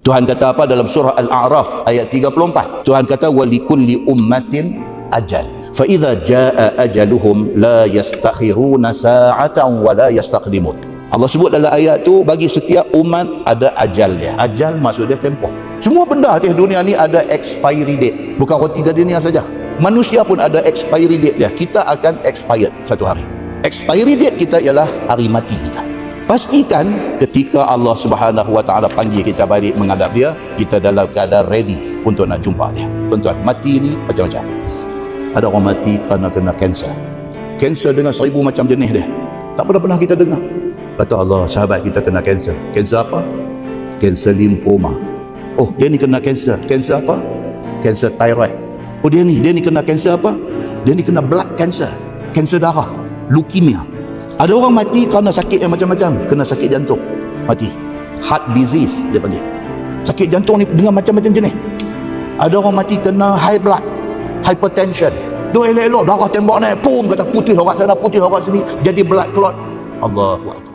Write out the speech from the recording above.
Tuhan kata apa dalam surah Al-A'raf ayat 34? Tuhan kata walikulli ummatin ajal. Fa idza jaa ajaluhum la yastakhiruna sa'atan wa la yastaqdimun. Allah sebut dalam ayat tu bagi setiap umat ada ajal dia. Ajal maksud dia tempoh. Semua benda atas dunia ni ada expiry date. Bukan roti gardenia saja. Manusia pun ada expiry date dia. Kita akan expired satu hari. Expiry date kita ialah hari mati kita. Pastikan ketika Allah Subhanahu Wa Taala panggil kita balik menghadap dia, kita dalam keadaan ready untuk nak jumpa dia. Tuan-tuan, mati ni macam-macam. Ada orang mati kerana kena kanser. Kanser dengan 1000 macam jenis dia. Tak pernah kita dengar. Kata Allah, sahabat kita kena kanser. Kanser apa? Kanser limfoma. Oh, dia ni kena kanser. Kanser apa? Kanser thyroid. Oh, dia ni kena kanser apa? Dia ni kena blood cancer. Kanser darah. Leukemia. Ada orang mati kerana sakit yang macam-macam. Kena sakit jantung, mati. Heart disease dia panggil. Sakit jantung ni dengan macam-macam jenis. Ada orang mati kena high blood, hypertension. Dia elok-elok darah tembak naik, pum, kata putih orang sana, putih orang sini, jadi blood clot. Allahu Akbar.